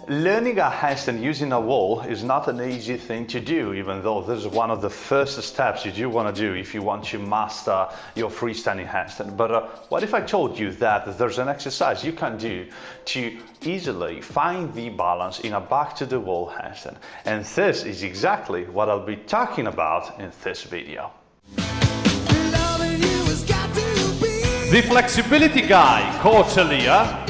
Learning a handstand using a wall is not an easy thing to do, even though this is one of the first steps you do want to do if you want to master your freestanding handstand. But what if I told you that there's an exercise you can do to easily find the balance in a back to the wall handstand? And this is exactly what I'll be talking about in this video. The flexibility guy, Coach Elia.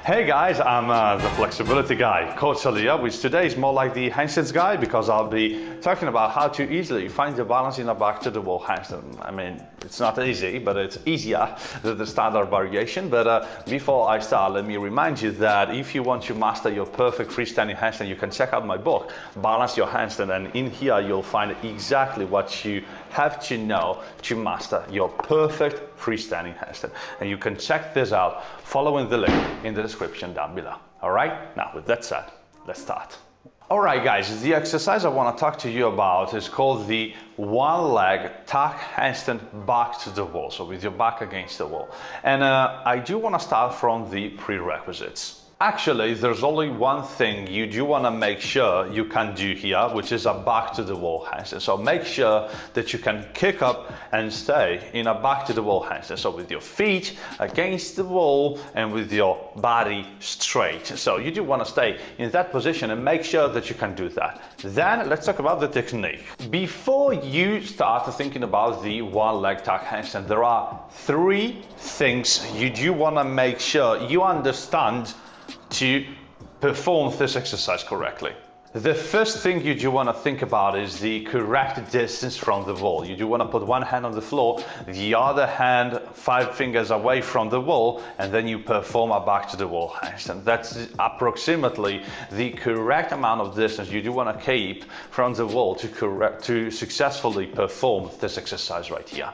Hey guys, I'm the flexibility guy, Coach Elia, which today is more like the handstands guy because I'll be talking about how to easily find the balance in a back to the wall handstand. I mean, it's not easy, but it's easier than the standard variation. But before I start, let me remind you that if you want to master your perfect freestanding handstand, you can check out my book, Balance Your Handstand, and in here you'll find exactly what you have to know to master your perfect freestanding handstand. And you can check this out following the link in the description down below. All right, now with that said, let's start. All right guys, the exercise I want to talk to you about is called the one leg tuck handstand back to the wall, so with your back against the wall. And I do want to start from the prerequisites. Actually, there's only one thing you do want to make sure you can do here, which is a back to the wall handstand. So make sure that you can kick up and stay in a back to the wall handstand. So with your feet against the wall and with your body straight. So you do want to stay in that position and make sure that you can do that. Then let's talk about the technique. Before you start thinking about the one leg tuck handstand, there are three things you do want to make sure you understand to perform this exercise correctly. The first thing you do want to think about is the correct distance from the wall. You do want to put one hand on the floor, the other hand 5 fingers away from the wall, and then you perform a back to the wall handstand. That's approximately the correct amount of distance you do want to keep from the wall to successfully perform this exercise right here.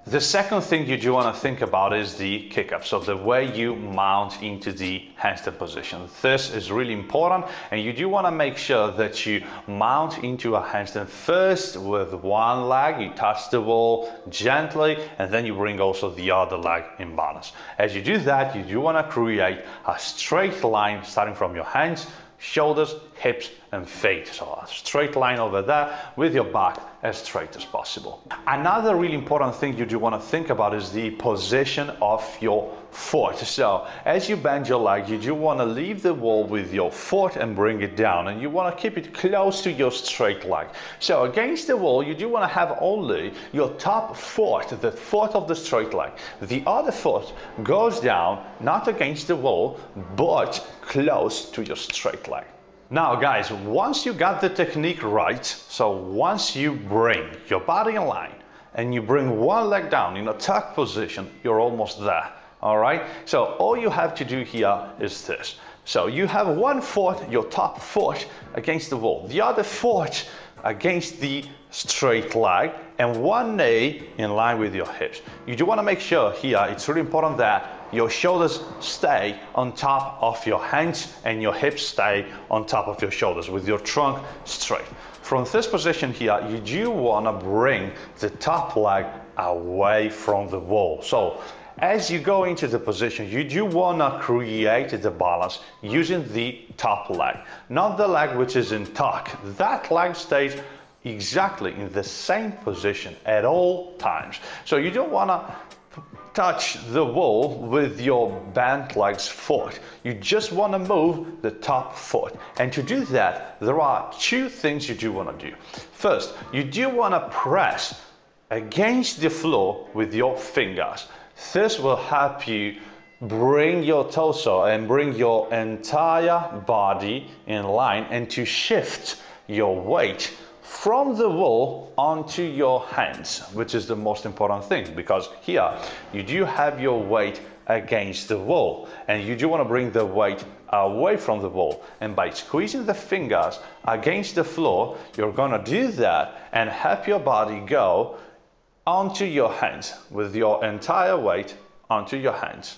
The second thing you do want to think about is the kick up, so the way you mount into the handstand position. This is really important, and you do want to make sure that you mount into a handstand first with one leg, you touch the wall gently, and then you bring also the other leg in balance. As you do that, you do want to create a straight line starting from your hands, shoulders, hips, and feet. So a straight line over there with your back as straight as possible. Another really important thing you do want to think about is the position of your foot. So as you bend your leg, you do want to leave the wall with your foot and bring it down, and you want to keep it close to your straight leg. So against the wall, you do want to have only your top foot, the foot of the straight leg. The other foot goes down, not against the wall, but close to your straight leg. Now guys, once you got the technique right, so once you bring your body in line and you bring one leg down in a tuck position, you're almost there. All right, so all you have to do here is this. So you have one foot, your top foot against the wall, the other foot against the straight leg, and one knee in line with your hips. You do want to make sure here, it's really important that your shoulders stay on top of your hands and your hips stay on top of your shoulders with your trunk straight. From this position here, you do want to bring the top leg away from the wall. So as you go into the position, you do want to create the balance using the top leg, not the leg which is in tuck. That leg stays exactly in the same position at all times. So you don't want to touch the wall with your bent legs foot. You just want to move the top foot. And to do that, there are two things you do want to do. First, you do want to press against the floor with your fingers. This will help you bring your torso and bring your entire body in line and to shift your weight from the wall onto your hands, which is the most important thing, because here you do have your weight against the wall and you do want to bring the weight away from the wall, and by squeezing the fingers against the floor, you're going to do that and help your body go onto your hands with your entire weight onto your hands.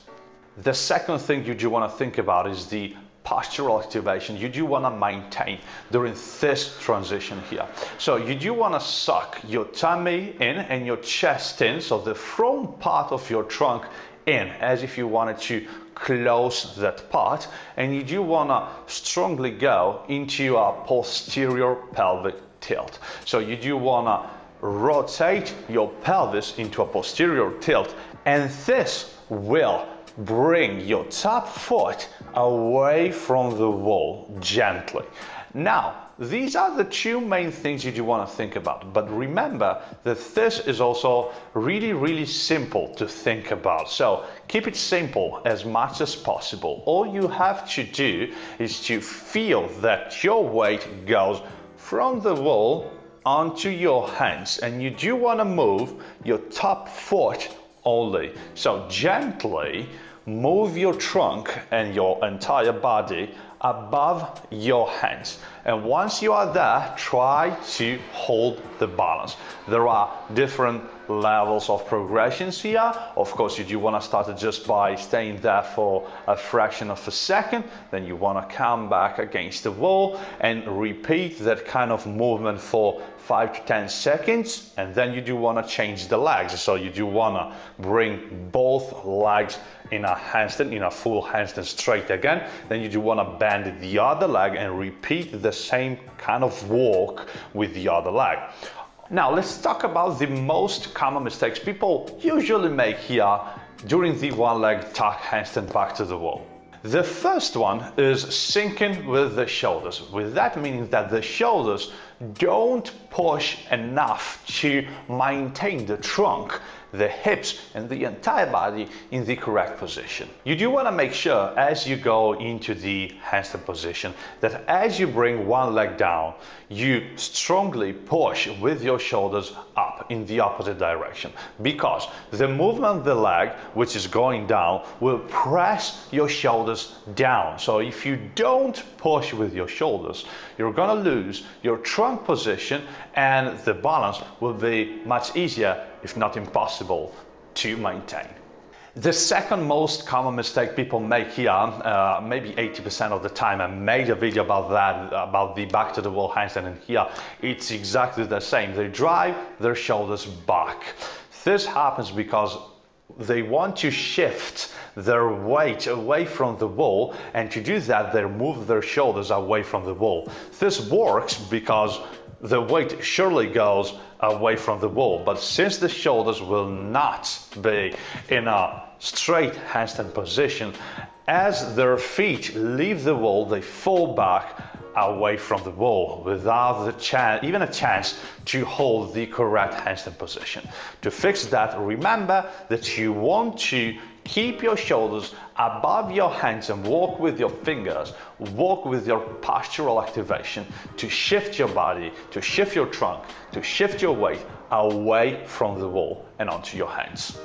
The second thing you do want to think about is the postural activation you do want to maintain during this transition here. So you do want to suck your tummy in and your chest in, so the front part of your trunk in, as if you wanted to close that part, and you do want to strongly go into a posterior pelvic tilt. So you do want to rotate your pelvis into a posterior tilt, and this will bring your top foot away from the wall gently. Now, these are the two main things you do want to think about, but remember that this is also really simple to think about. So keep it simple as much as possible. All you have to do is to feel that your weight goes from the wall onto your hands, and you do want to move your top foot only. So gently move your trunk and your entire body above your hands, and once you are there, try to hold the balance. There are different levels of progressions here. Of course, you do want to start it just by staying there for a fraction of a second, then you want to come back against the wall and repeat that kind of movement for 5 to 10 seconds, and then you do want to change the legs. So you do want to bring both legs in a handstand, in a full handstand straight again. Then you do want to bend the other leg and repeat the same kind of walk with the other leg. Now let's talk about the most common mistakes people usually make here during the one leg tuck handstand back to the wall. The first one is syncing with the shoulders. With that meaning that the shoulders don't push enough to maintain the trunk, the hips, and the entire body in the correct position. You do want to make sure as you go into the handstand position that as you bring one leg down, you strongly push with your shoulders up in the opposite direction, because the movement of the leg, which is going down, will press your shoulders down. So if you don't push with your shoulders, you're going to lose your trunk position, and the balance will be much easier, if not impossible, to maintain. The second most common mistake people make here, maybe 80% of the time, I made a video about that, about the back to the wall handstand, and here it's exactly the same. They drive their shoulders back. This happens because they want to shift their weight away from the wall, and to do that they move their shoulders away from the wall. This works because the weight surely goes away from the wall, but since the shoulders will not be in a straight handstand position, as their feet leave the wall, they fall back away from the wall without even a chance to hold the correct handstand position. To fix that, remember that you want to keep your shoulders above your hands and walk with your fingers, walk with your postural activation to shift your body, to shift your trunk, to shift your weight away from the wall and onto your hands.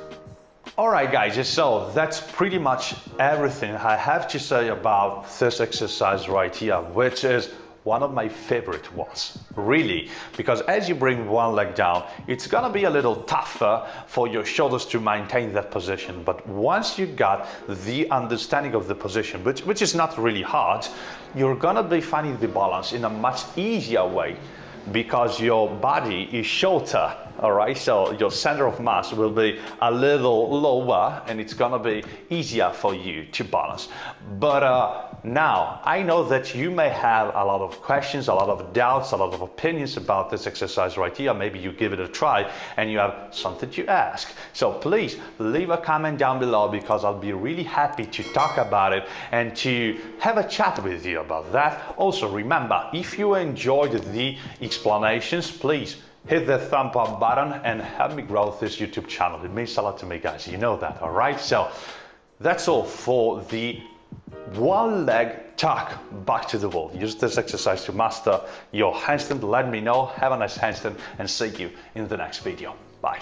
Alright guys, so that's pretty much everything I have to say about this exercise right here, which is one of my favorite ones, really, because as you bring one leg down, it's gonna be a little tougher for your shoulders to maintain that position, but once you got the understanding of the position, which is not really hard, you're gonna be finding the balance in a much easier way, because your body is shorter, all right? So your center of mass will be a little lower, and it's gonna be easier for you to balance. But now, I know that you may have a lot of questions, a lot of doubts, a lot of opinions about this exercise right here. Maybe you give it a try and you have something to ask. So please leave a comment down below, because I'll be really happy to talk about it and to have a chat with you about that. Also, remember, if you enjoyed the explanations, please hit the thumb up button and help me grow this YouTube channel. It means a lot to me, guys. You know that, all right? So that's all for the one leg tuck back to the wall. Use this exercise to master your handstand. Let me know. Have a nice handstand, and see you in the next video. Bye.